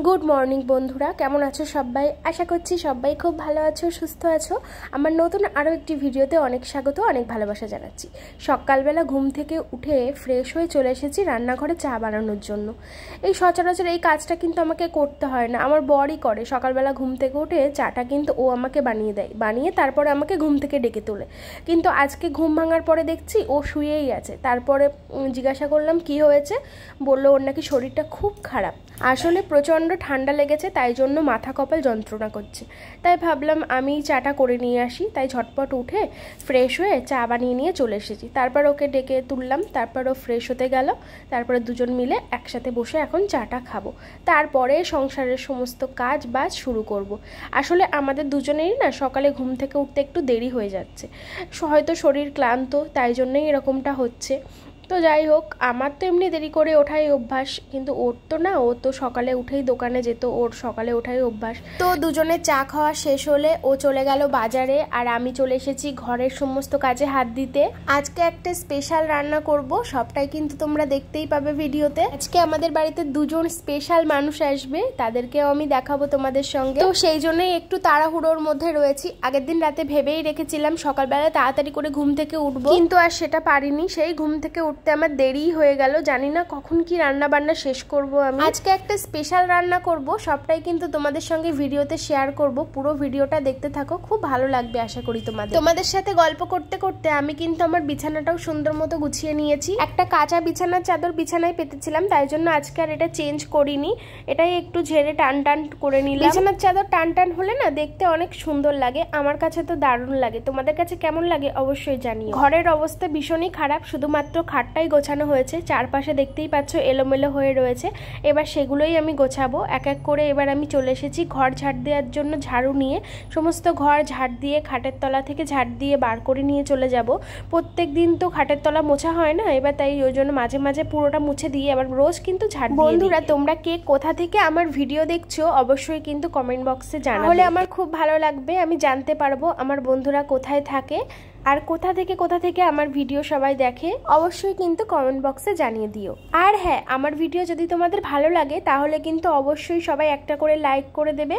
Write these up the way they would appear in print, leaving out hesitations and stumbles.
Good morning বন্ধুরা, কেমন আছো সবাই? আশা করছি সবাই খুব ভালো আছো, সুস্থ আছো। আমার নতুন আরও একটি ভিডিওতে অনেক স্বাগত, অনেক ভালোবাসা জানাচ্ছি। সকালবেলা ঘুম থেকে উঠে ফ্রেশ হয়ে চলে এসেছি রান্নাঘরে চা বানানোর জন্য। এই সচরাচর এই কাজটা কিন্তু আমাকে করতে হয় না, আমার বরই করে। সকালবেলা ঘুম থেকে উঠে চাটা কিন্তু ও আমাকে বানিয়ে দেয়, বানিয়ে তারপরে আমাকে ঘুম থেকে ডেকে তোলে। কিন্তু আজকে ঘুম ভাঙার পরে দেখছি ও শুয়েই আছে। তারপরে জিজ্ঞাসা করলাম কি হয়েছে, বললো ওর নাকি শরীরটা খুব খারাপ, আসলে প্রচণ্ড ঠান্ডা লেগেছে, তাই জন্য মাথা কপাল যন্ত্রণা করছে। তাই ভাবলাম আমি চাটা করে নিয়ে আসি, তাই ঝটপট উঠে ফ্রেশ হয়ে চা বানিয়ে নিয়ে চলে এসেছি। তারপর ওকে ডেকে তুললাম, তারপর ও ফ্রেশ হতে গেল। তারপরে দুজন মিলে একসাথে বসে এখন চাটা খাবো, তারপরে সংসারের সমস্ত কাজ বাজ শুরু করব। আসলে আমাদের দুজনেরই না সকালে ঘুম থেকে উঠতে একটু দেরি হয়ে যাচ্ছে, হয়তো শরীর ক্লান্ত, তাই জন্যই এরকমটা হচ্ছে। তো যাই হোক, আমার তো এমনি দেরি করে ওঠাই অভ্যাস, কিন্তু ওর তো না, ও তো সকালে উঠেই দোকানে যেত, ওর সকালে ওঠাই অভ্যাস। তো দুজনে চা খাওয়া শেষ হলে ও চলে গেল বাজারে, আর আমি চলে এসেছি ঘরের সমস্ত কাজে হাত দিতে। আজকে একটা স্পেশাল রান্না করব, সবটাই কিন্তু তোমরা দেখতেই পাবে ভিডিওতে। আজকে আমাদের বাড়িতে দুজন স্পেশাল মানুষ আসবে, তাদেরকেও আমি দেখাবো তোমাদের সঙ্গে। তো সেই জন্যই একটু তাড়াহুড়োর মধ্যে রয়েছি। আগের দিন রাতে ভেবেই রেখেছিলাম সকালবেলা তাড়াতাড়ি করে ঘুম থেকে উঠবো, কিন্তু আর সেটা পারিনি। সেই ঘুম থেকে উঠতে আমার দেরি হয়ে গেল, জানি না কখন কি রান্না বান্না শেষ করব। আমি আজকে একটা স্পেশাল রান্না করব, সবটাই কিন্তু তোমাদের সঙ্গে ভিডিওতে শেয়ার করব। পুরো ভিডিওটা দেখতে থাকো, খুব ভালো লাগবে আশা করি তোমাদের সাথে গল্প করতে করতে আমি কিন্তু আমার বিছানাটাও সুন্দর মতো গুছিয়ে নিয়েছি। একটা কাঁচা বিছানার চাদর বিছানায় পেতেছিলাম, তাই জন্য আজকে আর এটা চেঞ্জ করিনি, এটাই একটু ঝেড়ে টান টান করে নিলাম। বিছানার চাদর টান টান হলে না দেখতে অনেক সুন্দর লাগে, আমার কাছে তো দারুণ লাগে। তোমাদের কাছে কেমন লাগে অবশ্যই জানিও। ঘরের অবস্থা ভীষণই খারাপ, শুধুমাত্র খাটটাই গোছানো হয়েছে, চারপাশে দেখতেই পাচ্ছ এলোমেলো হয়ে রয়েছে। এবার সেগুলোই আমি গোছাবো এক এক করে। এবার আমি চলে এসেছি ঘর ঝাড় দেওয়ার জন্য, ঝাড়ু নিয়ে সমস্ত ঘর ঝাড় দিয়ে খাটের তলা থেকে ঝাড় দিয়ে বার করে নিয়ে চলে যাব। প্রত্যেক দিন তো খাটের তলা মোছা হয় না, এবার তাই ওই জন্য মাঝে মাঝে পুরোটা মুছে দিয়ে আবার রোজ কিন্তু ঝাড় দিই। বন্ধুরা, তোমরা কে কোথা থেকে আমার ভিডিও দেখছো অবশ্যই কিন্তু কমেন্ট বক্সে জানাবে, তাহলে আমার খুব ভালো লাগবে, আমি জানতে পারবো আমার বন্ধুরা কোথায় থাকে আর কোথা থেকে আমার ভিডিও সবাই দেখে। অবশ্যই কিন্তু কমেন্ট বক্সে জানিয়ে দিও। আর হ্যাঁ, আমার ভিডিও যদি তোমাদের ভালো লাগে তাহলে কিন্তু অবশ্যই সবাই একটা করে লাইক করে দেবে,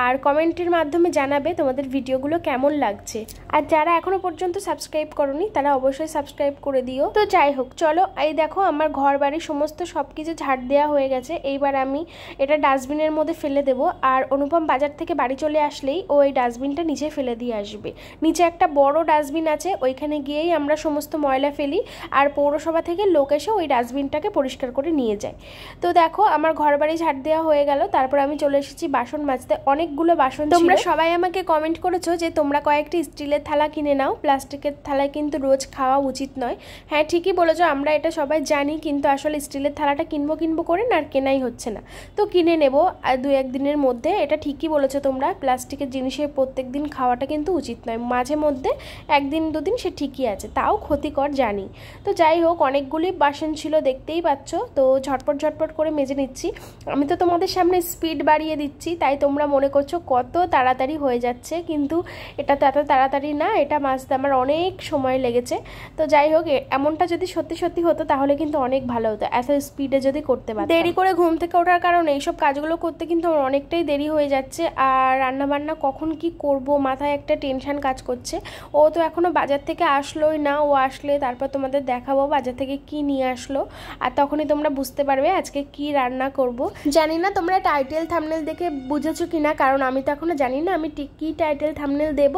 আর কমেন্টের মাধ্যমে জানাবে তোমাদের ভিডিওগুলো কেমন লাগছে। আর যারা এখনো পর্যন্ত সাবস্ক্রাইব করোনি তারা অবশ্যই সাবস্ক্রাইব করে দিও। তো যাই হোক, চলো এই দেখো আমার ঘর বাড়ির সমস্ত সবকিছু ঝাড় দেওয়া হয়ে গেছে। এইবার আমি এটা ডাস্টবিনের মধ্যে ফেলে দেবো, আর অনুপম বাজার থেকে বাড়ি চলে আসলেই ও এই ডাস্টবিনটা নিচে ফেলে দিয়ে আসবে। নিচে একটা বড় ডাস্টবিন আছে, ওইখানে গিয়েই আমরা সমস্ত ময়লা ফেলি, আর পৌরসভা থেকে লোক এসে ওই ডাস্টবিনটাকে পরিষ্কার করে নিয়ে যায়। তো দেখো আমার ঘর বাড়ি ঝাড় দেওয়া হয়ে গেল, তারপর আমি চলে এসেছি বাসন মাজতে। অনেকগুলো বাসন ছিল। তোমরা সবাই আমাকে কমেন্ট করেছো যে তোমরা কয়েকটি স্টিলের থালা কিনে নাও, প্লাস্টিকের থালায় কিন্তু রোজ খাওয়া উচিত নয়। হ্যাঁ, ঠিকই বলেছো, আমরা এটা সবাই জানি, কিন্তু আসলে স্টিলের থালাটা কিনবো করে না, আর কেনাই হচ্ছে না। তো কিনে নেব আর দু একদিনের মধ্যে। এটা ঠিকই বলেছো তোমরা, প্লাস্টিকের জিনিসে প্রত্যেক দিন খাওয়াটা কিন্তু উচিত নয়, মাঝে মধ্যে একদিন দুদিন সে ঠিকই আছে, তাও ক্ষতিকর জানি। তো যাই হোক, অনেকগুলি বাসন ছিল দেখতেই পাচ্ছ, তো ঝটপট করে মেজে নিচ্ছি। আমি তো তোমাদের সামনে স্পিড বাড়িয়ে দিচ্ছি, তাই তোমরা মনে করছো কত তাড়াতাড়ি হয়ে যাচ্ছে, কিন্তু এটা তো এত তাড়াতাড়ি না, এটা মাজতে আমার অনেক সময় লেগেছে। তো যাই হোক, এমনটা যদি সত্যি হতো তাহলে কিন্তু অনেক ভালো হতো, এত স্পিডে যদি করতে পারতাম। দেরি করে ঘুম থেকে ওঠার কারণে এইসব কাজগুলো করতে কিন্তু আমার অনেকটাই দেরি হয়ে যাচ্ছে। আর রান্নাবান্না কখন কি করব মাথায় একটা টেনশন কাজ করছে। ও তো এখনো বাজার থেকে আসলোই না, ও আসলে তারপর তোমাদের দেখাবো বাজার থেকে কি নিয়ে আসলো, আর তখনই তোমরা বুঝতে পারবে আজকে কি রান্না করব। জানি না তোমরা টাইটেল থাম্বনেল দেখে বুঝেছো কিনা, কারণ আমি তো এখনো জানি না আমি কি টাইটেল থাম্বনেল দেব,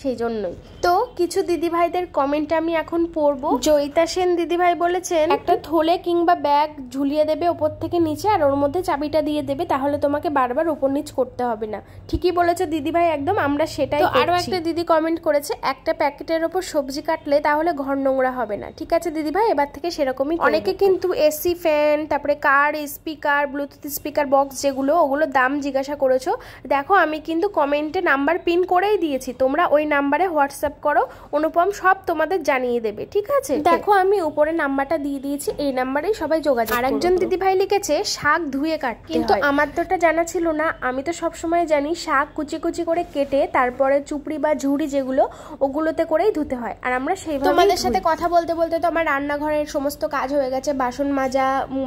সেই জন্যই। তো কিছু দিদিভাইদের কমেন্ট আমি এখন পড়বো। জয়িতা সেন দিদিভাই বলেছেন একটা থলে কিংবা ব্যাগ ঝুলিয়ে দেবে ওপর থেকে নিচে, আর ওর মধ্যে চাবিটা দিয়ে দেবে, তাহলে তোমাকে বারবার উপর নিচ করতে হবে না। ঠিকই বলেছো দিদিভাই, একদম আমরা সেটাই করছি। আরো একটা দিদি কমেন্ট করেছে একটা প্যাকেটের ওপর সবজি কাটলে তাহলে ঘর নোংরা হবে না। ঠিক আছে দিদিভাই, এবার থেকে সেরকমই। অনেকে কিন্তু এসি, ফ্যান, তারপরে কার স্পিকার, ব্লুটুথ স্পিকার বক্স যেগুলো, ওগুলোর দাম জিজ্ঞাসা করেছো। দেখো আমি কিন্তু কমেন্টে নাম্বার পিন করেই দিয়েছি, তোমরা ওই নাম্বারে হোয়াটসঅ্যাপ করো, অনুপম সব তোমাদের জানিয়ে দেবে, ঠিক আছে? দেখো আমি উপরে নাম্বারটা দিয়ে দিয়েছি, এই নাম্বারেই সবাই যোগাযোগ। আর একজন দিদিভাই লিখেছে শাক ধুয়ে কাটতে, কিন্তু আমার তো এটা জানা ছিল না। আমি তো সবসময় জানি শাক কুচি কুচি করে কেটে তারপরে চুপড়ি বা ঝুড়ি যেগুলো ওগুলোতে করেই ধুতে হয়, আর আমরা সেইভাবে। তোমাদের সাথে কথা বলতে বলতে তো আমার রান্নাঘরের সমস্ত কাজ হয়ে গেছে, বাসন মাজা,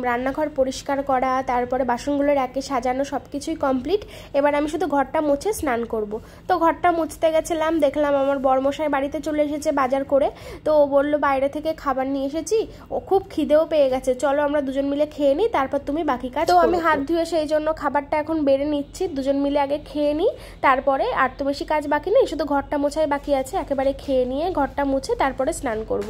রান্নাঘর পরিষ্কার করা, তারপরে বাসনগুলো র্যাকে সাজানো, সব কিছুই কমপ্লিট। এবার আমি শুধু ঘরটা মুছে স্নান করব। তো ঘরটা মুছতে গেছিলাম, দেখলাম আমার বরমশাই বাড়িতে চলে এসেছে বাজার করে। তো ও বললো বাইরে থেকে খাবার নিয়ে এসেছি, ও খুব খিদেও পেয়ে গেছে, চলো আমরা দুজন মিলে খেয়ে নিই, তারপর তুমি বাকি কাজ। তো আমি হাত ধুয়ে সেই জন্য খাবারটা এখন বেড়ে নিচ্ছি, দুজন মিলে আগে খেয়ে নিই, তারপরে আর তো বেশি কাজ বাকি নেই, শুধু ঘরটা মোছাই বাকি আছে। একেবারে খেয়ে নিয়ে ঘরটা মুছে তারপরে স্নান করব।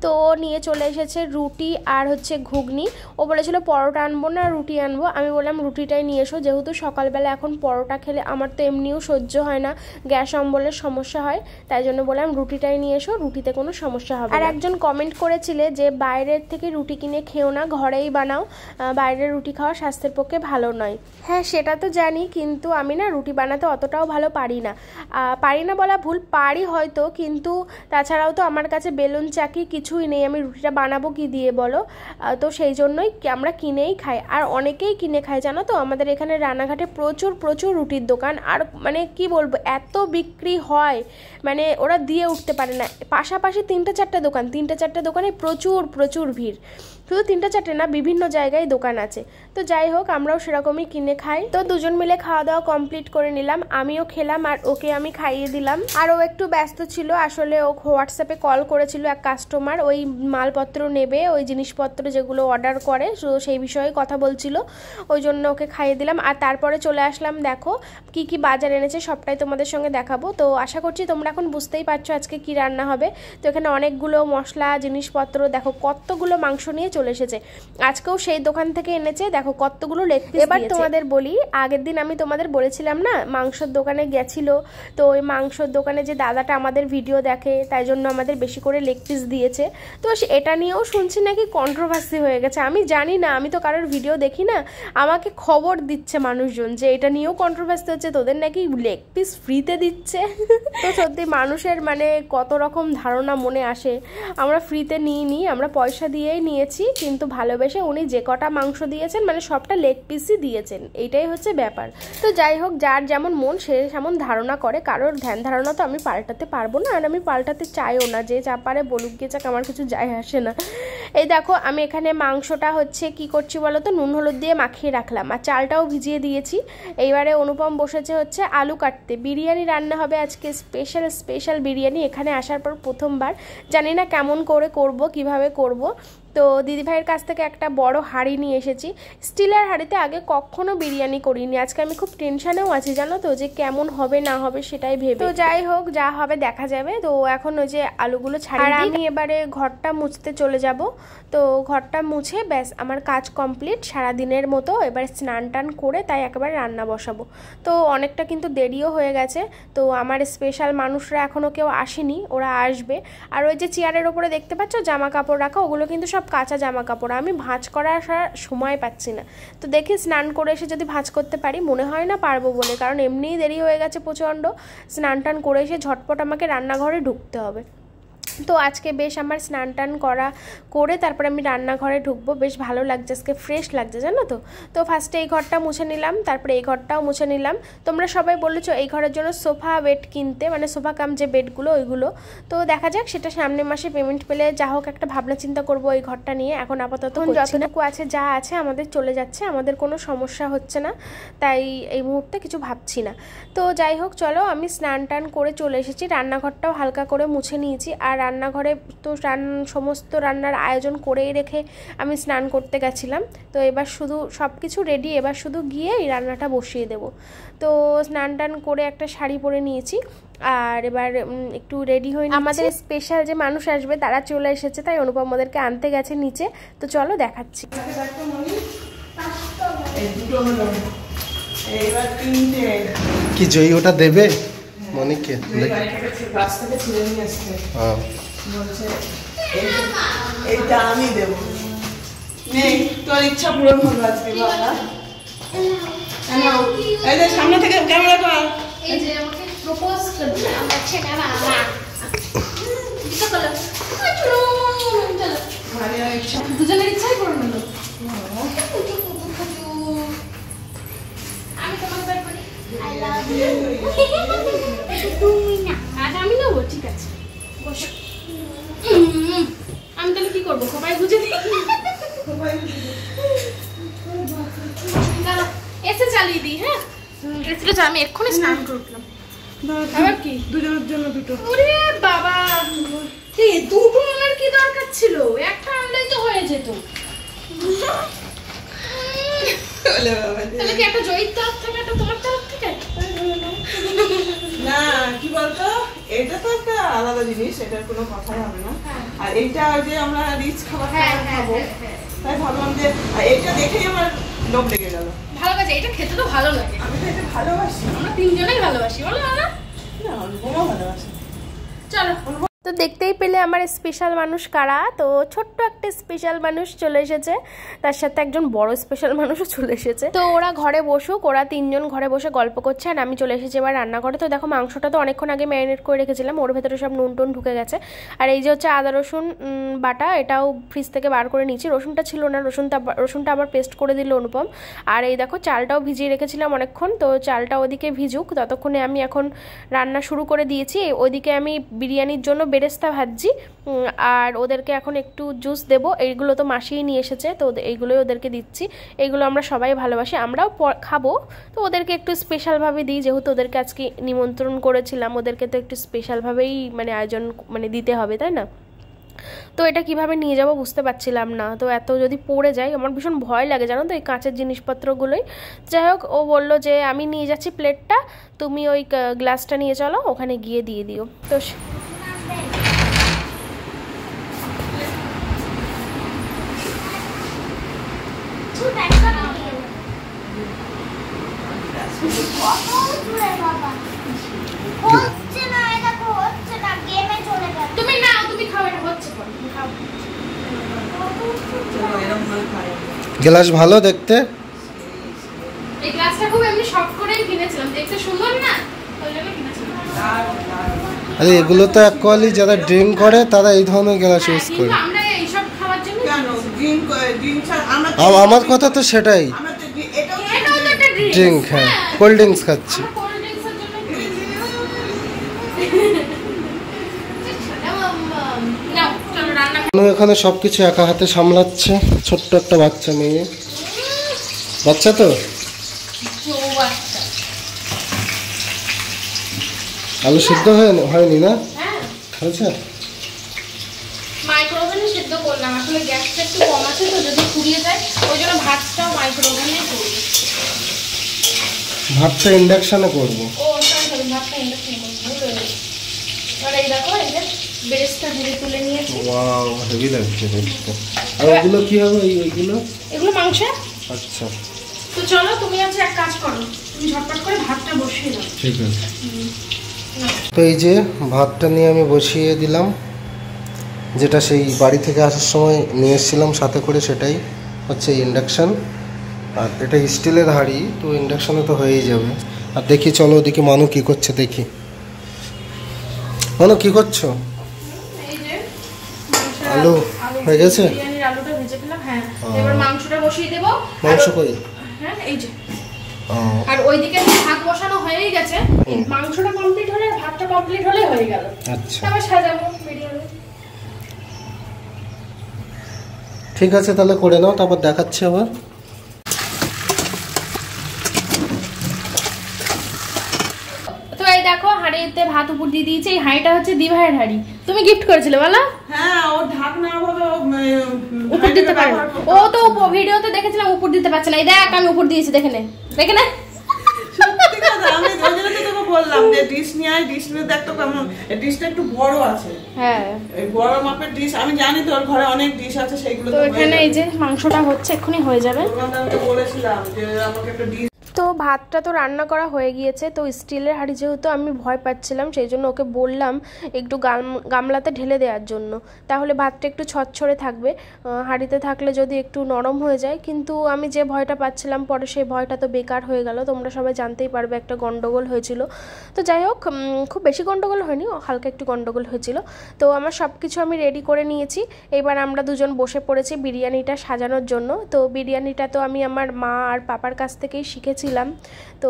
তো ও নিয়ে চলে এসেছে রুটি আর হচ্ছে ঘুগনি। ও বলেছিল পরোটা আনবো না রুটি আনবো, আমি বললাম রুটিটাই নিয়ে এসো, যেহেতু সকালবেলা এখন পরোটা খেলে আমার তো এমনিও সহ্য হয় না, গ্যাস অম্বলের সমস্যা হয়, তাই জন্য বললাম রুটিটাই নিয়ে এসো, রুটিতে কোনো সমস্যা হবে না। আর একজন কমেন্ট করেছিলে যে বাইরের থেকে রুটি কিনে খেও না, ঘরেই বানাও, বাইরের রুটি খাওয়া স্বাস্থ্যের পক্ষে ভালো নয়। হ্যাঁ সেটা তো জানি, কিন্তু আমি না রুটি বানাতে অতটাও ভালো পারি না। বলা ভুল, পারি হয়তো, কিন্তু তাছাড়াও তো আমার কাছে বেলুন চাকি কিছুই নেই, আমি রুটিটা বানাবো কি দিয়ে বলো? তো সেই জন্যই আমরা কিনেই খাই, আর অনেকেই কিনে খায় জানো তো। আমাদের এখানে রানাঘাটে প্রচুর প্রচুর রুটির দোকান, আর মানে কি বলবো, এত বিক্রি হয়, মানে ওরা দিয়ে উঠতে পারে না। পাশাপাশি 3-4টে দোকান, 3-4টে দোকানে প্রচুর প্রচুর ভিড়, শুধু 3-4টে না, বিভিন্ন জায়গায় দোকান আছে। তো যাই হোক আমরাও সেরকমই কিনে খাই। তো দুজন মিলে খাওয়া দাওয়া কমপ্লিট করে নিলাম, আমিও খেলাম আর ওকে আমি খাইয়ে দিলাম। আর ও একটু ব্যস্ত ছিল, আসলে ও হোয়াটসঅ্যাপে কল করেছিল এক কাস্টমার, ওই মালপত্র নেবে, ওই জিনিসপত্র যেগুলো অর্ডার করে, সেই বিষয়ে কথা বলছিল, ওই জন্য ওকে খাইয়ে দিলাম। আর তারপরে চলে আসলাম, দেখো কি কি বাজার এনেছে সবটাই তোমাদের সঙ্গে দেখাবো। তো আশা করছি তোমরা এখন বুঝতেই পারছো আজকে কি রান্না হবে। তো এখানে অনেকগুলো মশলা জিনিসপত্র, দেখো কতগুলো মাংস নিয়ে চলে এসেছে, আজকেও সেই দোকান থেকে এনেছে, দেখো কতগুলো লেগ পিস। এবার তোমাদের বলি, আগের দিন আমি তোমাদের বলেছিলাম না মাংসের দোকানে গেছিল, তো ওই মাংসর দোকানে যে দাদাটা আমাদের ভিডিও দেখে, তাই জন্য আমাদের বেশি করে লেগ পিস দিয়েছে। তো এটা নিয়েও শুনছি নাকি কন্ট্রোভার্সি হয়ে গেছে, আমি জানি না, আমি তো কারোর ভিডিও দেখি না, আমাকে খবর দিচ্ছে মানুষজন যে এটা নিয়েও কন্ট্রোভার্সি হচ্ছে, তোদের নাকি লেগ পিস ফ্রিতে দিচ্ছে। তো সত্যি মানুষের মানে কত রকম ধারণা মনে আসে। আমরা ফ্রিতে নিইনি, আমরা পয়সা দিয়েই নিয়েছি, কিন্তু ভালোবেসে উনি যে কটা মাংস দিয়েছেন মানে সবটা লেগ পিসই দিয়েছেন, এইটাই হচ্ছে ব্যাপার। তো যাই হোক, যার যেমন মন সে যেমন ধারণা করে, কারোর ধ্যান ধারণা তো আমি পাল্টাতে পারবো না, আর আমি পাল্টাতে চাইও না, যে যা পারে বলুক গিয়ে যাক, আমার কিছু যায় আসে না। এই দেখো আমি এখানে মাংসটা হচ্ছে কি করছি বলো তো, নুন হলুদ দিয়ে মাখিয়ে রাখলাম, আর চালটাও ভিজিয়ে দিয়েছি। এইবারে অনুপম বসেছে হচ্ছে আলু কাটতে, বিরিয়ানি রান্না হবে আজকে, স্পেশাল বিরিয়ানি। এখানে আসার পর প্রথমবার, জানি না কেমন করে করব, কিভাবে করব। তো দিদিভাইয়ের কাছ থেকে একটা বড় হাঁড়ি নিয়ে এসেছি, স্টিলের হাঁড়িতে আগে কখনো বিরিয়ানি করিনি, আজকে আমি খুব টেনশনেও আছি জানো তো, যে কেমন হবে না হবে সেটাই ভেবে। তো যাই হোক, যা হবে দেখা যাবে। তো এখন ওই যে আলুগুলো ছাড়িয়ে আমি এবারে ঘরটা মুছতে চলে যাব। তো ঘরটা মুছে ব্যাস আমার কাজ কমপ্লিট সারাদিনের মতো। এবার স্নান টান করে তাই একেবারে রান্না বসাবো। তো অনেকটা কিন্তু দেরিও হয়ে গেছে, তো আমার স্পেশাল মানুষরা এখনও কেউ আসেনি, ওরা আসবে। আর ওই যে চেয়ারের ওপরে দেখতে পাচ্ছ জামা কাপড় রাখা, ওগুলো কিন্তু সব কাঁচা জামা কাপড়, আমি ভাঁজ করার সময় পাচ্ছি না। তো দেখি স্নান করে এসে যদি ভাঁজ করতে পারি, মনে হয় না পারবো বলে, কারণ এমনিই দেরি হয়ে গেছে প্রচণ্ড। স্নান টান করে এসে ঝটপট আমাকে রান্নাঘরে ঢুকতে হবে। তো আজকে বেশ আমার স্নান টান করে তারপরে আমি রান্নাঘরে ঢুকবো, বেশ ভালো লাগছে, আজকে ফ্রেশ লাগছে জানো তো। তো ফার্স্টে এই ঘরটা মুছে নিলাম, তারপরে এই ঘরটাও মুছে নিলাম। তোমরা সবাই বলেছো এই ঘরের জন্য সোফা বেড কিনতে, মানে সোফা কাম যে বেডগুলো ওইগুলো। তো দেখা যাক, সেটা সামনের মাসে পেমেন্ট পেলে যা হোক একটা ভাবনা চিন্তা করবো এই ঘরটা নিয়ে। এখন আপাতত যতটুকু আছে যা আছে আমাদের চলে যাচ্ছে, আমাদের কোনো সমস্যা হচ্ছে না, তাই এই মুহূর্তে কিছু ভাবছি না। তো যাই হোক চলো, আমি স্নান টান করে চলে এসেছি, রান্নাঘরটাও হালকা করে মুছে নিয়েছি। আর রান্নাঘরে তো সমস্ত রান্নার আয়োজন করেই রেখে আমি স্নান করতে গেছিলাম। তো এবার শুধু সব কিছু রেডি, এবার শুধু গিয়ে এই রান্নাটা বসিয়ে দেব। তো স্নান টান করে একটা শাড়ি পরে নিয়েছি, আর এবার একটু রেডি হয়ে আমাদের স্পেশাল যে মানুষ আসবে তারা চলে এসেছে, তাই অনুপম ওদেরকে আনতে গেছে নিচে। তো চলো দেখাচ্ছি। কি জয়ী ওটা দেবে মনিকে? এইটা আমি দেবো, নেই তোর ইচ্ছা পূরণ হবে আজকে বাবা। এই যে সামনে থেকে ক্যামেরা কর, এই যে আমাকে প্রপোজ করবে আমার ছেলে বাবা। দুজনের ইচ্ছাই করে নিল। আজ আমি নেবো, ঠিক আছে বসো। আমি তাহলে কি করবো, খোপায় গুজে দিই? এসে চালিয়ে দিই। হ্যাঁ আমি এক্ষুনি স্নান করে উঠলাম। আবার কি দুজনের জন্য দুটো? ওরে বাবা, দুটো আনার কি দরকার ছিল? একটা আনলেই তো হয়ে যেত। তাহলে কি একটা জয়ীর তরফ থেকে, একটা তোমার তরফ থেকে? না, কি বলতো, এটা তো একটা আলাদা জিনিস, এটার কোনো কথাই হবে না। আর এইটা যে আমরা রিচ খাবার খাবো, তাই ভাবলাম যে এটা দেখেই আমার লোভ লেগে গেল। ভালো কাছে, এটা খেতে তো ভালো লাগে। আমি তো এটা ভালোবাসি, আমরা তিনজনেই ভালোবাসি, বলো না? না অনুপমও ভালোবাসি। চলো। তো দেখতেই পেলে আমার স্পেশাল মানুষ কারা। তো ছোট্ট একটা স্পেশাল মানুষ চলে এসেছে, তার সাথে একজন বড় স্পেশাল মানুষও চলে এসেছে। তো ওরা ঘরে বসুক, ওরা তিনজন ঘরে বসে গল্প করছে, আর আমি চলে এসেছি এবার রান্নাঘরে। তো দেখো মাংসটা তো অনেকক্ষণ আগে ম্যারিনেট করে রেখেছিলাম, ওর ভেতরে সব নুন টুন ঢুকে গেছে। আর এই যে হচ্ছে আদা রসুন বাটা, এটাও ফ্রিজ থেকে বার করে নিচ্ছি। রসুনটা ছিল না, রসুনটা আবার পেস্ট করে দিল অনুপম। আর এই দেখো চালটাও ভিজিয়ে রেখেছিলাম অনেকক্ষণ, তো চালটা ওদিকে ভিজুক, ততক্ষণে আমি এখন রান্না শুরু করে দিয়েছি। ওইদিকে আমি বিরিয়ানির জন্য বেরেস্তা ভাজছি, আর ওদেরকে এখন একটু জুস দেবো। এইগুলো তো মাসিই নিয়ে এসেছে, তো এইগুলোই ওদেরকে দিচ্ছি। এইগুলো আমরা সবাই ভালোবাসি, আমরাও খাবো, তো ওদেরকে একটু স্পেশালভাবে দিই, যেহেতু ওদেরকে আজকে নিমন্ত্রণ করেছিলাম, ওদেরকে তো একটু স্পেশালভাবেই মানে আয়োজন মানে দিতে হবে, তাই না? তো এটা কিভাবে নিয়ে যাব বুঝতে পারছিলাম না। তো এত যদি পড়ে যায়, আমার ভীষণ ভয় লাগে জানো তো এই কাঁচের জিনিসপত্রগুলোই। যাই হোক, ও বললো যে আমি নিয়ে যাচ্ছি প্লেটটা, তুমি ওই গ্লাসটা নিয়ে চলো, ওখানে গিয়ে দিয়ে দিও। তো তুমি না, তুমি খাও, এটা হচ্ছে খাও। গ্লাস ভালো দেখতে, এই গ্লাসটা খুব এমনি সফট করেই কিনেছিলাম, দেখতে সুন্দর না, ওই জন্য কিনেছিলাম। আরে এগুলো তো অ্যাকচুয়ালি যারা ড্রিঙ্ক করে তারা এই ধরনের গ্লাস ইউজ করে। আমরা এইসব খাওয়ার জন্য কেন ড্রিঙ্ক আমার কথা তো সেটাই, ড্রিঙ্ক, হ্যাঁ কোল্ড ড্রিঙ্কস খাচ্ছি। এখানে সবকিছু একা হাতে সামলাচ্ছে, ছোট্ট একটা বাচ্চা মেয়ে, বাচ্চা তো। আলু সিদ্ধ হয়নি না? হয়েছে, মাইক্রোওভেনে সিদ্ধ করলাম, আসলে গ্যাসটা একটু কম আছে তো, যদি ফুরিয়ে যায় ওই জন্য ভাতটাও মাইক্রোওভেনে করব। ভাতটা ইন্ডাকশনে করব। ও সরি, ভাতটা ইন্ডাকশনে করব। আর এই দেখো, এই যে বেরেস্তা ভেজে তুলে নিয়েছি। ওয়াও, হেভি লাগছে দেখতে। আর ওগুলো কি হবে? এইগুলো এগুলো মাংস। আচ্ছা, তো চলো, তুমি আজ এক কাজ করো, তুমি ঝটপট করে ভাতটা বসিয়ে দাও। ঠিক আছে। তো এই যে ভাতটা নিয়ে আমি বসিয়ে দিলাম, যেটা সেই বাড়ি থেকে আসার সময় নিয়ে এসেছিলাম সাথে করে, সেটাই হচ্ছে ইন্ডাকশান। আর এটা স্টিলের হাঁড়ি, তো ইন্ডাকশানে তো হয়েই যাবে। আর দেখি, চলো ওদিকে মানু কী করছে দেখি। মানু কী করছো? এই যে আলু হয়ে গেছে, বিরিয়ানির আলুটা ভেজে ফেললাম। হ্যাঁ, এবার মাংসটা বসিয়ে দেব। মাংস কই? হ্যাঁ এই যে, আর ওইদিকে ভাত বসানো হয়েই গেছে, মাংসটা কমপ্লিট হলে ভাতটা কমপ্লিট হলে হয়ে গেল। আচ্ছা, তারপর সাজাবো বিরিয়ানি। ঠিক আছে, তাহলে করে নাও, তারপর দেখাচ্ছি আবার। তো এই দেখো, হাঁড়িতে ভাত উপর দিয়ে দিয়েছে। এই হাঁড়িটা হচ্ছে দিভাইয়ের হাঁড়ি, তুমি গিফট করেছিলে বলো? হ্যাঁ, ও ঢাকনা ভাবে উপর দিতে পারে, ও তো ভিডিওতে দেখেছিলাম উপর দিতে পারছে না। এই দেখ, আমি উপর দিয়েছি, দেখে নে, দেখে নে। সত্যি কথা, আমি ওই জন্য তো তোকে বললাম যে ডিশ নিয়ে আয়, ডিশ নিয়ে দেখ তো কেমন, ডিশটা একটু বড় আছে। হ্যাঁ, এই বড় মাপের ডিশ, আমি জানি তোর ঘরে অনেক ডিশ আছে, সেইগুলো তো এখানে এই যে মাংসটা হচ্ছে, এক্ষুনি হয়ে যাবে। দোকানদারকে বলেছিলাম যে আমাকে একটা ডিশ। তো ভাতটা তো রান্না করা হয়ে গিয়েছে। তো স্টিলের হাঁড়ি যেহেতু আমি ভয় পাচ্ছিলাম, সেই জন্য ওকে বললাম একটু গামলাতে ঢেলে দেওয়ার জন্য, তাহলে ভাতটা একটু ছড়ছড়ে থাকবে। হাঁড়িতে থাকলে যদি একটু নরম হয়ে যায়, কিন্তু আমি যে ভয়টা পাচ্ছিলাম পরে সেই ভয়টা তো বেকার হয়ে গেল। তোমরা সবাই জানতেই পারবে একটা গন্ডগোল হয়েছিল। তো যাই হোক, খুব বেশি গন্ডগোল হয়নি, হালকা একটু গন্ডগোল হয়েছিল। তো আমার সব কিছু আমি রেডি করে নিয়েছি। এবার আমরা দুজন বসে পড়েছি বিরিয়ানিটা সাজানোর জন্য। তো বিরিয়ানিটা তো আমি আমার মা আর পাপার কাছ থেকেই শিখেছিলাম, তো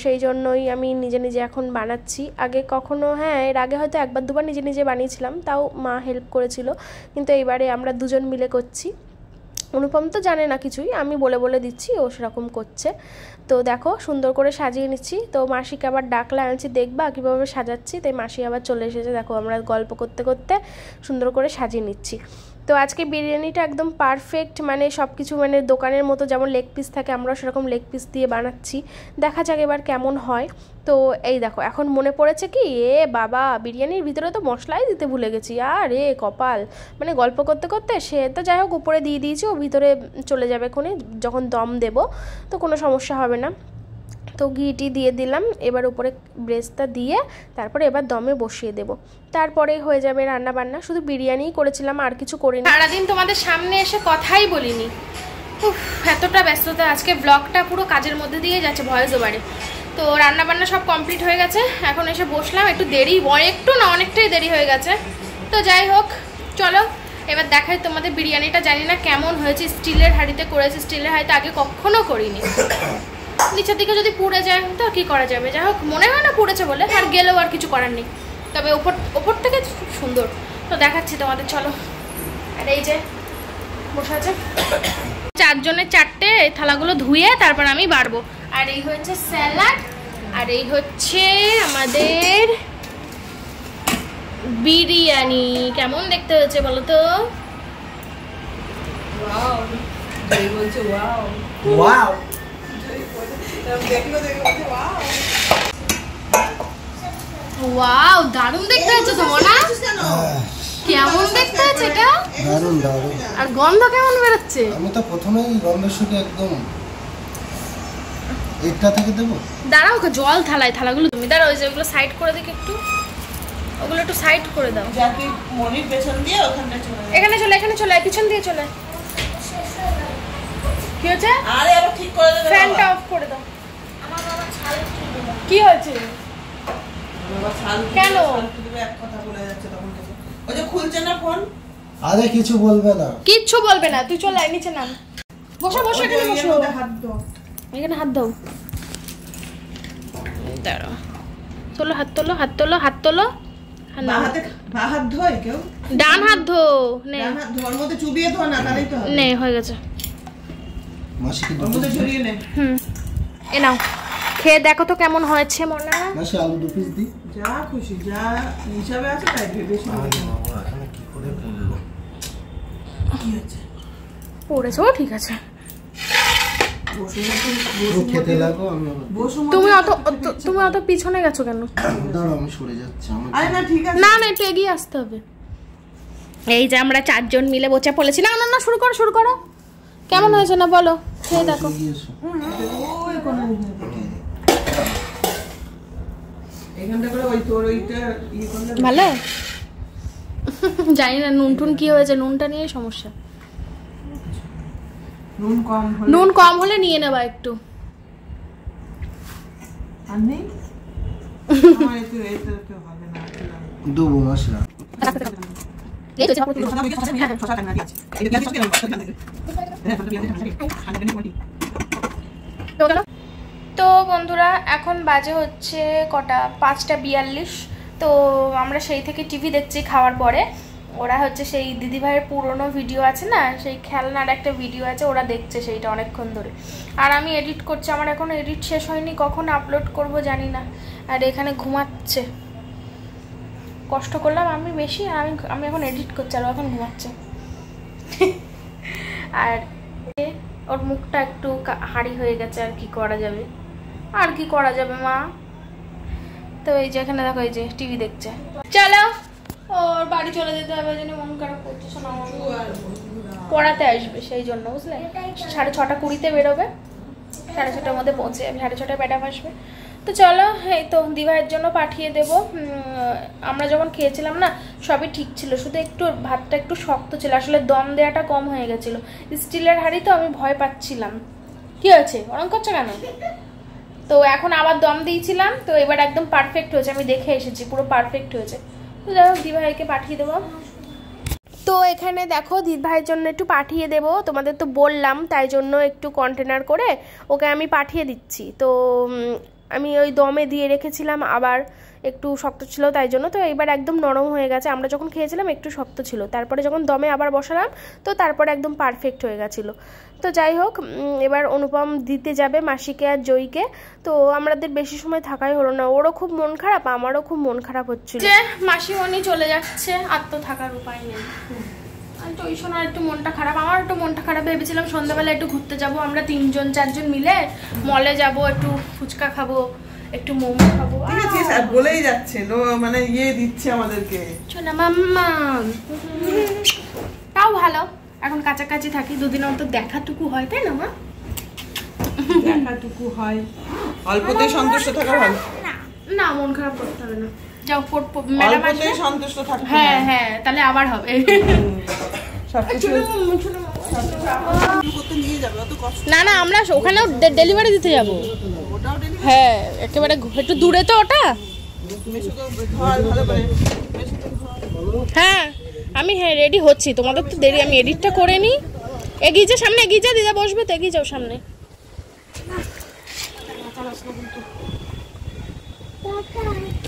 সেই জন্যই আমি নিজে নিজে এখন বানাচ্ছি। আগে কখনো, হ্যাঁ এর আগে হয়তো একবার দুবার নিজে নিজে বানিয়েছিলাম, তাও মা হেল্প করেছিল, কিন্তু এইবারে আমরা দুজন মিলে করছি। অনুপম তো জানে না কিছুই, আমি বলে বলে দিচ্ছি, ও সেরকম করছে। তো দেখো সুন্দর করে সাজিয়ে নিচ্ছি। তো মাসিকে আবার ডাকলে আনছি, দেখবা কীভাবে সাজাচ্ছি। তাই মাসি আবার চলে এসেছে, দেখো আমরা গল্প করতে করতে সুন্দর করে সাজিয়ে নিচ্ছি। তো আজকে বিরিয়ানিটা একদম পারফেক্ট, মানে সব কিছু মানে দোকানের মতো যেমন লেগ পিস থাকে, আমরা সেরকম লেগ পিস দিয়ে বানাচ্ছি। দেখা যাক এবার কেমন হয়। তো এই দেখো এখন মনে পড়েছে কি, বাবা বিরিয়ানির ভিতরে তো মশলাই দিতে ভুলে গেছি, আর কপাল। মানে গল্প করতে করতে সে তো যাই হোক উপরে দিয়ে দিয়েছি, ও ভিতরে চলে যাবে এখনই যখন দম দেব, তো কোনো সমস্যা হবে না। তো ঘিটি দিয়ে দিলাম, এবার উপরে ব্রেস্টটা দিয়ে তারপরে এবার দমে বসিয়ে দেব, তারপরে হয়ে যাবে রান্না বান্না। শুধু বিরিয়ানিই করেছিলাম, আর কিছু করিনি। সারাদিন তোমাদের সামনে এসে কথাই বলিনি, এতটা ব্যস্ততা। আজকে ব্লগটা পুরো কাজের মধ্যে দিয়ে যাচ্ছে, ভয়েস ওভারে। তো রান্না বান্না সব কমপ্লিট হয়ে গেছে, এখন এসে বসলাম। একটু দেরি, একটু না অনেকটাই দেরি হয়ে গেছে। তো যাই হোক, চলো এবার দেখাই তোমাদের বিরিয়ানিটা। জানি না কেমন হয়েছে, স্টিলের হাঁড়িতে করেছি, স্টিলের হাঁড়িতে আগে কখনো করিনি। নিচের দিকে যদি পুড়ে যায় তো কি করা যাবে, যাই হোক মনে হয় না পুড়েছে বলে, আর গেলেও আর কিছু করার নেই। তবে ওপর থেকে খুব সুন্দর। তো দেখাচ্ছি তোমাদের, চলো। আর এই যে বসে আছে, 4 জনের 4টে থালাগুলো ধুয়ে তারপর আমি বাড়বো। আর এই হচ্ছে স্যালাড, আর এই হচ্ছে আমাদের বিরিয়ানি। কেমন দেখতে হয়েছে বলো তো? ওয়াও, জয় বলছে ওয়াও ওয়াও, দেখলো ওয়াও ওয়াও, দারুণ দেখতে হচ্ছে তো মনা। কেমন দেখতে হচ্ছে এটা? দারুণ দারুণ। আর গন্ধ কেমন বেরোচ্ছে? আমি তো প্রথমেই গন্ধের শুকে একদম এটা থেকে দেবো। দাঁড়াও, জল থালাগুলো তুমি দাঁড়াও, ওই যে ওগুলো সাইড করে দিকে একটু, ওগুলো একটু সাইড করে দাও। যাকে মনির পেছন দিয়ে ওখানটা চলে যায়। এখানে চলে পিছন দিয়ে চলে। কি হচ্ছে? আরে আবার ঠিক করে দেবে, ফ্যানটা অফ করে দাও। আমার বাবা ছাল কি দিল? কি হয়েছে? বাবা ছাল কেন? দিবে, এক কথা বলে যাচ্ছে তখন থেকে। ওই যে খুলছে না ফোন। আরে কিছু বলবে না, কিচ্ছু বলবে না, তুই চলে আয় নিচে নাম। বসো এখানে বসো, হাত দাও, এখানে হাত দাও। দাঁড়াও, চলো হাত তোলো। বাঁ হাত ধোয় কেউ? ডান হাত ধো। নে ডান হাত ধোয়ার মধ্যে চুবিয়ে ধো না, তাহলেই তো হবে। নে হয়ে গেছে। মাসিকে ওর মধ্যে ছড়িয়ে নে। এ নাও, খেয়ে দেখো তো কেমন হয়েছে মনা। মাসি আলু 2 পিস দি। যা খুশি, যা হিসাবে আছে তাই বেশি হবে। এখানে কি করে পড়লো? কি হয়েছে? পড়েছো, ঠিক আছে। খেতে লাগো, আমি তুমি অত পিছনে গেছো কেন? দাঁড়াও আমি সরে যাচ্ছি। আরে না ঠিক আছে, না একটু এগিয়ে আসতে হবে। এই যে আমরা 4 জন মিলে বসে পড়েছি। না শুরু করো। কেমন হয়েছে না বলো, খেয়ে দেখো। ওই কোন এখানটা করে ওই তোর ওইটা ই করলে ভালো। জানি না নুন কি হয়েছে, নুনটা নিয়ে সমস্যা। নুন কম হলে নিয়ে নেবা একটু। আর নেই আমার এতে হবে না। দেবো মশলা। তো বন্ধুরা এখন বাজে হচ্ছে কটা, 5টা 42। তো আমরা সেই থেকে টিভি দেখছি খাওয়ার পরে। ওরা হচ্ছে সেই দিদিভাইয়ের পুরনো ভিডিও আছে না, সেই খেলনার একটা ভিডিও আছে, ওরা দেখছে সেইটা অনেকক্ষণ ধরে। আর আমি এডিট করছি, আমার এখনো এডিট শেষ হয়নি, কখন আপলোড করব জানি না। আর এখানে ঘুমাচ্ছে, কষ্ট করলাম আমি বেশি, আমি এখন এডিট করছি আর এখন ঘুমাচ্ছে। আর ওর মুখটা একটু হাঁড়ি হয়ে গেছে, আর কি করা যাবে মা। তো এই যে এখানে দেখো, এই যে টিভি দেখছে। চলো ওর বাড়ি চলে যেতে হবে, জন্য মন খারাপ করছে। শোনা পড়াতে আসবে সেই জন্য, বুঝলে 6:30 বেরোবে। 6:30টার মধ্যে পৌঁছে যাবে, 6:30টায় ম্যাডাম আসবে। তো চলো, এই তো দিভাইয়ের জন্য পাঠিয়ে দেব। আমরা যখন খেয়েছিলাম না সবই ঠিক ছিল, শুধু একটু ভাতটা একটু শক্ত ছিল, আসলে দম দেওয়াটা কম হয়ে গেছিলো। স্টিলের হাঁড়ি তো আমি ভয় পাচ্ছিলাম। কি হয়েছে, অরম করছো কেন? তো এখন আবার দম দিয়েছিলাম, তো এবার একদম পারফেক্ট হয়েছে, আমি দেখে এসেছি পুরো পারফেক্ট হয়েছে। তো যাই হোক দিভাইকে পাঠিয়ে দেবো। তো এখানে দেখো দিভাইয়ের জন্য একটু পাঠিয়ে দেব, তোমাদের তো বললাম, তাই জন্য একটু কন্টেনার করে ওকে আমি পাঠিয়ে দিচ্ছি। তো আমি ওই দমে দিয়ে রেখেছিলাম, আবার একটু শক্ত ছিল তাই জন্য, তো এবার একদম নরম হয়ে গেছে। আমরা যখন খেয়েছিলাম একটু শক্ত ছিল, তারপরে যখন দমে আবার বসালাম তো তারপরে একদম পারফেক্ট হয়ে গেছিলো। তো যাই হোক, এবার অনুপম দিতে যাবে মাসিকে আর জয়ীকে। তো আমাদের বেশি সময় থাকাই হলো না, ওরও খুব মন খারাপ, আমারও খুব মন খারাপ হচ্ছিল যে মাসিমণি চলে যাচ্ছে, আর তো থাকার উপায় নেই। তো ওই সময় একটু মনটা খারাপ, আমার একটু মনটা খারাপ। ভেবেছিলাম সন্ধ্যাবেলা একটু ঘুরতে যাব, আমরা 3-4জন মিলে মলে যাব, একটু ফুচকা খাবো, একটু মোমো খাবো। ঠিক আছে, আর বলেই যাচ্ছে মানে ইয়ে দিচ্ছে আমাদেরকে, শোনা মাম্মা। তাও ভালো, এখন কাছাকাছি থাকি, দুদিন অন্তর দেখাটুকু হয়, তাই না মা? দেখাটুকু হয়, অল্পতেই সন্তুষ্ট থাকা ভালো। না, মন খারাপ করতে হবে না, যাও ম্যাডাম আসবে, সন্তুষ্ট থাকতে। হ্যাঁ হ্যাঁ, তাহলে আবার হবে। না না, আমরা ওখানেও ডেলিভারি দিতে যাব। হ্যাঁ, একেবারে একটু দূরে তো ওটা। হ্যাঁ আমি রেডি হচ্ছি, তোমাদের তো দেরি, আমি এডিটটা করে নিই। এগিয়ে যা, সামনে এগিয়ে যা, দিদা বসবে তো, এগিয়ে যাও সামনে।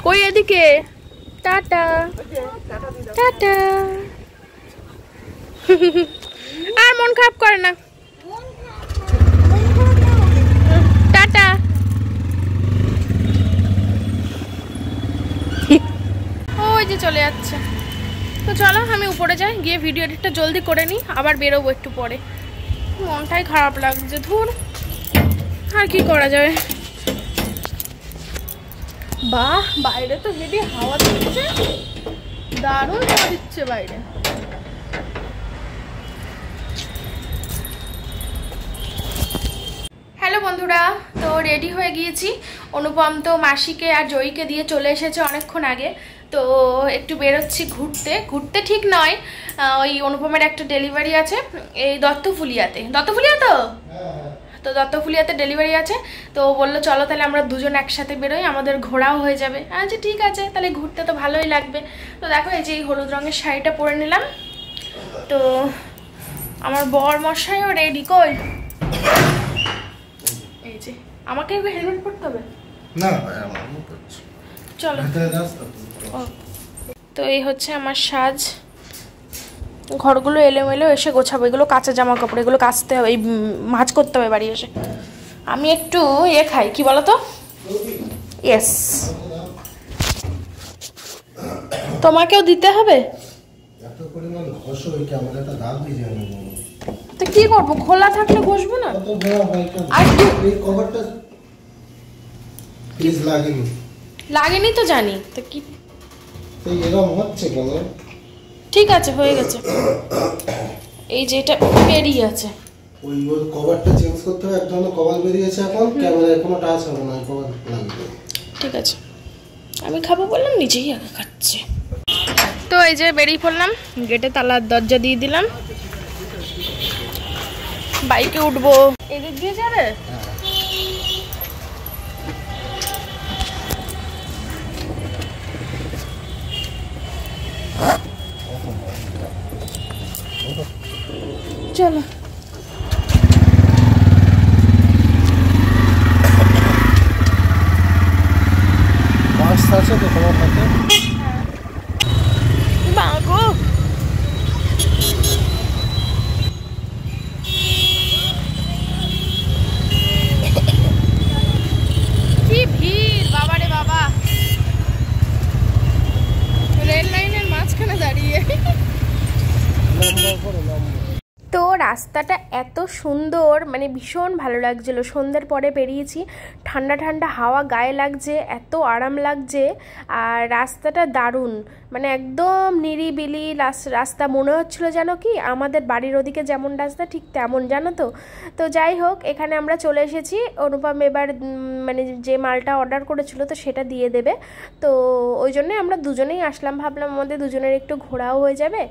কই এদিকে, টাটা টাটা। আর মন খারাপ করে না, টাটা। ওই যে চলে যাচ্ছে। তো চলো আমি উপরে যাই, গিয়ে ভিডিও এডিটটা জলদি করে নিই, আবার বেরোবো একটু পরে। মনটাই খারাপ লাগছে, ধুর, আর কি করা যাবে। বাহ, বাইরে তো হেভি হাওয়া দিচ্ছে, দারুণ হাওয়া দিচ্ছে বাইরে। হ্যালো বন্ধুরা, তো রেডি হয়ে গিয়েছি। অনুপম তো মাসিকে আর জয়ীকে দিয়ে চলে এসেছে অনেকক্ষণ আগে। তো একটু বেরোচ্ছি ঘুরতে, ঘুরতে ঠিক নয়, ওই অনুপমের একটা ডেলিভারি আছে এই দত্তফুলিয়াতে। দত্তফুলিয়া তো দত্তফুলিয়াতে ডেলিভারি আছে। তো বললো চলো তাহলে আমরা দুজন একসাথে বেরোই, আমাদের ঘোরাও হয়ে যাবে। আচ্ছা ঠিক আছে, তাহলে ঘুরতে তো ভালোই লাগবে। তো দেখো এই যে এই হলুদ রঙের শাড়িটা পরে নিলাম। তো আমার বর মশাইও রেডি। কই, এই যে আমাকে হেলমেট পরতে হবে না, চলো। তো এই হচ্ছে আমার সাজ, ঘরগুলো এলোমেলো এসে গোছাবো, এগুলো কাঁচা জামা কাপড়, এগুলো কাচতে হবে, এই ভাঁজ করতে হবে বাড়ি এসে। আমি একটু খাই, কি বলো তো, ইয়েস, তোমাকেও দিতে হবে। তো কি করবো, খোলা থাকলে ঘষবো না। লাগেনি তো জানি, তো কি ঠিক আছে, হয়ে গেছে। এই যে এটা বেরিয়ে আছে, ওই কভারটা চেঞ্জ করতে হবে, এক ধরনের কভার বেরিয়েছে এখন, ক্যামেরায় কোনো টাচ হবে না, কভার লাগবে। ঠিক আছে, আমি খাবো বললাম, নিজেই আগে খাচ্ছে। তো এই যে বেরিয়ে পড়লাম, গেটে তালার দরজা দিয়ে দিলাম, বাইকে উঠবো। এদিক দিয়ে যাবে? চলো। বাস আছে তো তোমার হাতে? মাগো, কি ভিড়, বাবা রে বাবা, রেল লাইনের মাঝখানে দাঁড়িয়ে। তো রাস্তাটা এত সুন্দর, মানে ভীষণ ভালো লাগছিলো। সন্ধ্যের পরে বেরিয়েছি, ঠান্ডা ঠান্ডা হাওয়া গায়ে লাগছে, এত আরাম লাগছে। আর রাস্তাটা দারুণ, মানে একদম নিরিবিলি রাস্তা। মনে হচ্ছিলো যেন কি আমাদের বাড়ির ওদিকে যেমন রাস্তা ঠিক তেমন, জানো তো। তো যাই হোক, এখানে আমরা চলে এসেছি। অনুপম এবার মানে যে মালটা অর্ডার করেছিল তো সেটা দিয়ে দেবে। তো ওই জন্যে আমরা দুজনেই আসলাম, ভাবলাম আমাদের দুজনের একটু ঘোরাও হয়ে যাবে,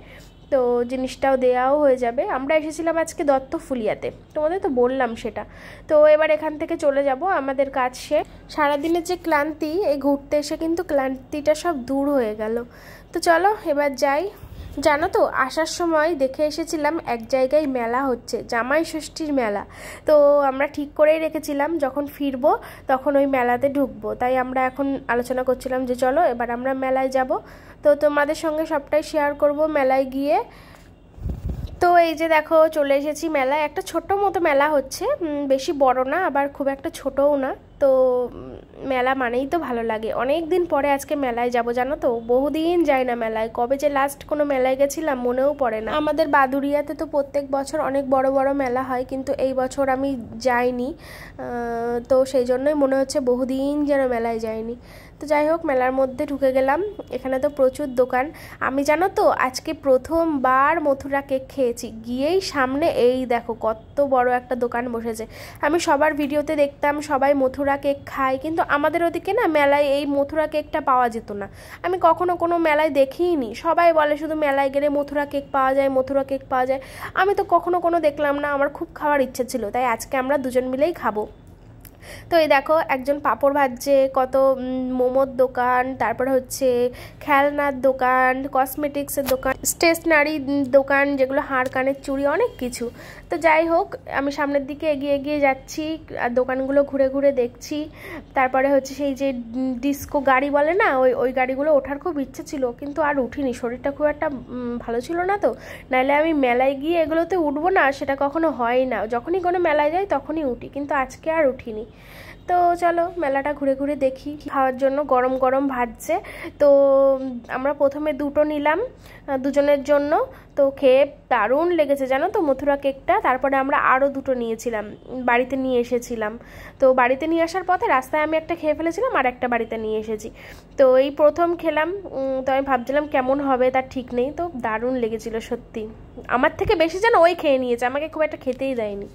তো জিনিসটাও দেওয়াও হয়ে যাবে। আমরা এসেছিলাম আজকে দত্তফুলিয়াতে, তোমাদের তো বললাম সেটা। তো এবার এখান থেকে চলে যাব, আমাদের কাজ শেষ। সারাদিনের যে ক্লান্তি, এই ঘুরতে এসে কিন্তু ক্লান্তিটা সব দূর হয়ে গেল। তো চলো এবার যাই। জানো তো, আসার সময় দেখে এসেছিলাম এক জায়গায় মেলা হচ্ছে, জামাই ষষ্ঠীর মেলা। তো আমরা ঠিক করেই রেখেছিলাম যখন ফিরবো তখন ওই মেলাতে ঢুকবো। তাই আমরা এখন আলোচনা করছিলাম যে চলো এবার আমরা মেলায় যাব। তো তোমাদের সঙ্গে সবটাই শেয়ার করব মেলায় গিয়ে। তো এই যে দেখো চলে এসেছি মেলায়। একটা ছোট্ট মতো মেলা হচ্ছে, বেশি বড় না আবার খুব একটা ছোটও না। তো মেলা মানেই তো ভালো লাগে। অনেক দিন পরে আজকে মেলায় যাব, জানো তো। বহুদিন যাই না মেলায়, কবে যে লাস্ট কোনো মেলায় গেছিলাম মনেও পড়ে না। আমাদের বাদুড়িয়াতে তো প্রত্যেক বছর অনেক বড় বড় মেলা হয়, কিন্তু এই বছর আমি যাইনি। তো সেই জন্যই মনে হচ্ছে বহুদিন যেন মেলায় যাইনি। তো যাই হোক, মেলার মধ্যে ঢুকে গেলাম। এখানে তো প্রচুর দোকান। আমি জানো তো আজকে প্রথমবার মথুরা কেক খেয়েছি। গিয়েই সামনে এই দেখো কত বড় একটা দোকান বসেছে। আমি সবার ভিডিওতে দেখতাম সবাই মথুরা কেক খায়, কিন্তু আমাদের ওদিকে না মেলায় এই মথুরা কেকটা পাওয়া যেত না। আমি কখনো কোনো মেলায় দেখিইনি। সবাই বলে শুধু মেলায় গেলে মথুরা কেক পাওয়া যায়, মথুরা কেক পাওয়া যায়। আমি তো কখনো কোনো দেখলাম না। আমার খুব খাওয়ার ইচ্ছে ছিল, তাই আজকে আমরা দুজন মিলেই খাবো। তো এই দেখো একজন পাঁপড় ভাজছে, কত মোমোর দোকান, তারপরে হচ্ছে খেলনার দোকান, কসমেটিক্সের দোকান, স্টেশনারি দোকান, যেগুলো হাড় কানের চুড়ি, অনেক কিছু। তো যাই হোক, আমি সামনের দিকে এগিয়ে এগিয়ে যাচ্ছি আর দোকানগুলো ঘুরে ঘুরে দেখছি। তারপরে হচ্ছে সেই যে ডিস্কো গাড়ি বলে না, ওই গাড়িগুলো ওঠার খুব ইচ্ছে ছিল, কিন্তু আর উঠিনি। শরীরটা খুব একটা ভালো ছিল না, তো নাহলে আমি মেলায় গিয়ে এগুলোতে উঠবো না, সেটা কখনো হয় না। যখনই কোনো মেলায় যাই তখনই উঠি, কিন্তু আজকে আর উঠিনি। তো চলো মেলাটা ঘুরে ঘুরে দেখি। খাওয়ার জন্য গরম গরম ভাজছে। তো আমরা প্রথমে দুটো নিলাম দুজনের জন্য। তো খেয়ে দারুণ লেগেছে, জানো তো মথুরা কেকটা। তারপরে আমরা আরও দুটো নিয়েছিলাম, বাড়িতে নিয়ে এসেছিলাম। তো বাড়িতে নিয়ে আসার পথে রাস্তায় আমি একটা খেয়ে ফেলেছিলাম, আর একটা বাড়িতে নিয়ে এসেছি। তো এই প্রথম খেলাম। তো আমি ভাবছিলাম কেমন হবে তার ঠিক নেই। তো দারুণ লেগেছিল সত্যি। আমার থেকে বেশি যেন ওই খেয়ে নিয়েছে, আমাকে খুব একটা খেতেই দেয়নি,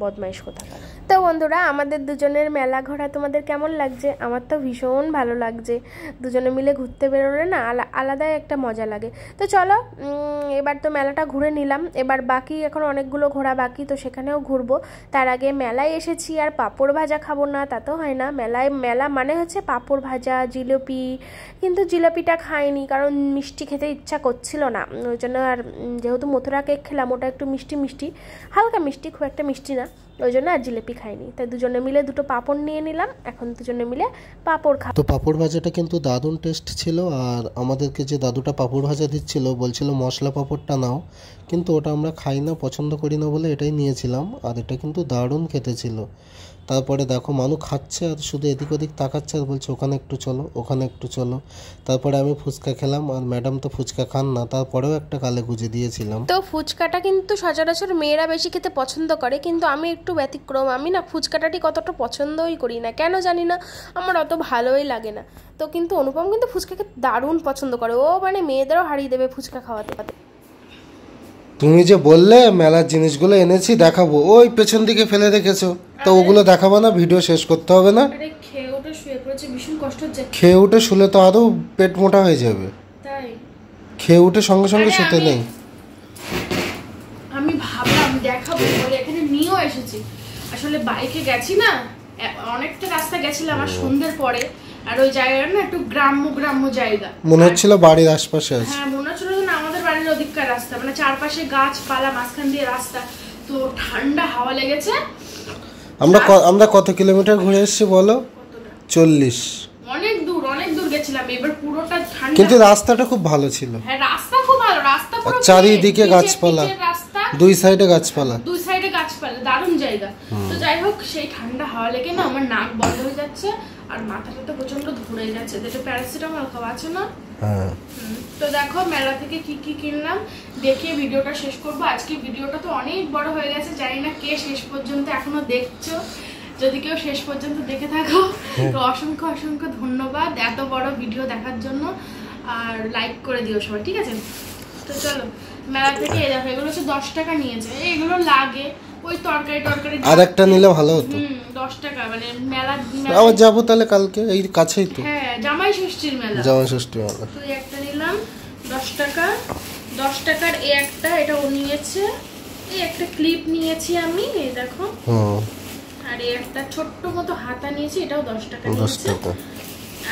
বদমাইশ কোথাকার। তো বন্ধুরা, আমাদের দুজনের মেলা ঘোরা তোমাদের কেমন লাগছে? আমার তো ভীষণ ভালো লাগছে। দুজনে মিলে ঘুরতে বেরোলে না আলাদাই একটা মজা লাগে। তো চলো এবার তো মেলাটা ঘুরে নিলাম। এবার বাকি এখন অনেকগুলো ঘোরা বাকি, তো সেখানেও ঘুরবো। তার আগে মেলায় এসেছি আর পাঁপড় ভাজা খাবো না তা তো হয় না। মেলা মানে হচ্ছে পাঁপড় ভাজা, জিলিপি। কিন্তু জিলিপিটা খাইনি, কারণ মিষ্টি খেতে ইচ্ছা করছিল না। ওই জন্য আর যেহেতু মথুরা কেক খেলাম, ওটা একটু মিষ্টি মিষ্টি, হালকা মিষ্টি, খুব একটা মিষ্টি না, ওই জন্য আর জিলিপি খাইনি। তাই দুজনে মিলে দুটো পাঁপড় নিয়ে নিলাম। এখন দুজনে মিলে পাঁপড় খাবো। তো পাঁপড় ভাজাটা কিন্তু দারুণ টেস্ট ছিল। আর আমাদেরকে যে দাদুটা পাঁপড় ভাজা দিচ্ছিল বলছিল মশলা পাঁপড়টা নাও, কিন্তু ওটা আমরা খাই না, পছন্দ করি না বলে এটাই নিয়েছিলাম। আর এটা কিন্তু দারুণ খেতে ছিল। তারপরে দেখো মানু খাচ্ছে আর শুধু এদিক ওদিক তাকাচ্ছে আর বলছে ওখানে একটু চলো, ওখানে একটু চলো। তারপরে আমি ফুচকা খেলাম, আর ম্যাডাম তো ফুচকা খান না, তারপরেও একটা গালে গুজে দিয়েছিলাম। তো ফুচকাটা কিন্তু সচরাচর মেয়েরা বেশি খেতে পছন্দ করে, কিন্তু আমি একটু ব্যতিক্রম। আমি না ফুচকাটাটি কতটা পছন্দই করি না, কেন জানি না, আমার অত ভালোই লাগে না। তো কিন্তু অনুপম কিন্তু ফুচকাকে দারুণ পছন্দ করে। ও মানে মেয়েদেরও হারিয়ে দেবে ফুচকা খাওয়াতে। তুমি যে বললে মেলার জিনিসগুলো এনেছি দেখাবো, ওই পেছন দিকে ফেলে রেখেছো, তো ওগুলো দেখাবো না? ভিডিও শেষ করতে হবে না? খেয়ে ওটা শুয়ে পড়েছে, ভীষণ কষ্ট হচ্ছে। খেয়ে উঠে শুলে তো আরো পেট মোটা হয়ে যাবে। তাই খেয়ে উঠে সঙ্গে সঙ্গে শুতে নেই। আমি ভাবলাম দেখাবো বলে এখানে নিয়েও এসেছি। আসলে বাইকে গেছি না, অনেকটা রাস্তা গেছিলাম আর সন্ধ্যের পরে। আর ওই জায়গাটা না একটু গ্রাম্য জায়গা, মনে হচ্ছিল বাড়ির আশপাশে আছে। হ্যাঁ মনে হচ্ছিল না আমাদের বাড়ির ওদিককার রাস্তা, মানে চারপাশে গাছপালা, মাঝখান দিয়ে রাস্তা। তো ঠান্ডা হাওয়া লেগেছে। আমরা কত কিলোমিটার ঘুরে এসেছি বলো? 40। অনেক দূর গেছিলাম। এবার পুরোটা ঠান্ডা, কিন্তু রাস্তাটা খুব ভালো ছিল। হ্যাঁ রাস্তা খুব ভালো, রাস্তা পুরো চারিদিকে গাছপালা, দুই সাইডে গাছপালা, দারুণ জায়গা। তো যাই হোক, সেই ঠান্ডা হাওয়া লেগে না আমার নাক বন্ধ হয়ে যাচ্ছে আর মাথাটা তো প্রচন্ড ধরে যাচ্ছে। যেটা প্যারাসিটামল খাওয়া আছে না। হ্যাঁ তো দেখো মেলা থেকে কি কি কিনলাম দেখিয়ে ভিডিওটা শেষ করব। আজকে ভিডিওটা তো অনেক বড় হয়ে গেছে, জানি না কে শেষ পর্যন্ত এখনো দেখছো। যদি কেউ শেষ পর্যন্ত দেখে থাকো তো অসংখ্য অসংখ্য ধন্যবাদ এত বড় ভিডিও দেখার জন্য। আর লাইক করে দিও সবাই, ঠিক আছে? তো চলো মেলা থেকে দেখো এগুলো হচ্ছে 10 টাকা নিয়েছে, এগুলো লাগে ওই তরকারি আর একটা নিলে ভালো হতো। 10 টাকা মানে মেলা। আবার যাবো তাহলে কালকে, এই কাছেই তো। হ্যাঁ জামাই ষষ্ঠীর মেলা। জামাই ষষ্ঠী মেলা। তো এই একটা নিলাম 10 টাকা। 10 টাকার এই একটা, এটা ও নিয়েছে। এই একটা ক্লিপ নিয়েছি আমি, এই দেখো। আর এই একটা ছোট্ট মতো হাতা নিয়েছি, এটাও 10 টাকা নিয়েছে।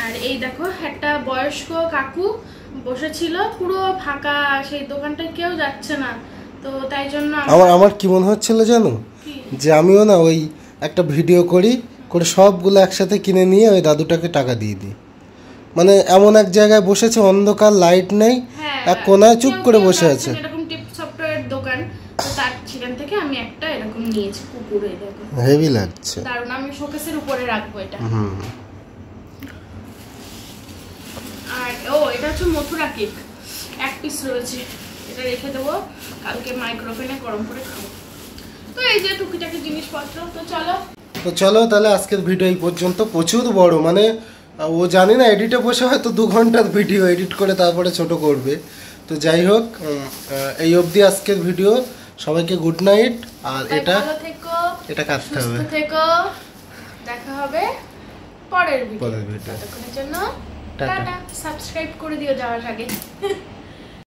আর এই দেখো একটা বয়স্ক কাকু বসেছিল, পুরো ফাঁকা, সেই দোকানটায় কেউ যাচ্ছে না। তো তাই জন্য আমার কি মনে হচ্ছিল জানো, যে আমিও না ওই একটা ভিডিও করে সবগুলো একসাথে কিনে নিয়ে ওই দাদুটাকে টাকা দিয়ে দিই। মানে এমন এক জায়গায় বসেছে, অন্ধকার, লাইট নেই, এক কোনায় চুপ করে বসে আছে। এরকম টিপ সফটওয়্যার দোকান, তো তার সেখান থেকে আমি একটা এরকম নিয়েছি কুকুরে। দেখো হেভি লাগছে, দারুণ। আমি শোকেসের উপরে রাখবো এটা। আর এটা হচ্ছে মথুরা কেক, 1 পিস রয়েছে, এটা রেখে দেবো, কালকে মাইক্রোওভেনে গরম করে খাবো। তো এই যে টুকিটাকি জিনিসপত্র। তো চলো তাহলে আজকের ভিডিও এই পর্যন্ত। প্রচুর বড়, মানে ও জানি না এডিটে বসে হয়তো 2 ঘন্টার ভিডিও এডিট করে তারপরে ছোট করবে। তো যাই হোক, এই অবধি আজকের ভিডিও। সবাইকে গুড নাইট। আর এটা কাটতে হবে। দেখা হবে পরের ভিডিও। ততক্ষণের জন্য টাটা। সাবস্ক্রাইব করে দিও যাওয়ার আগে।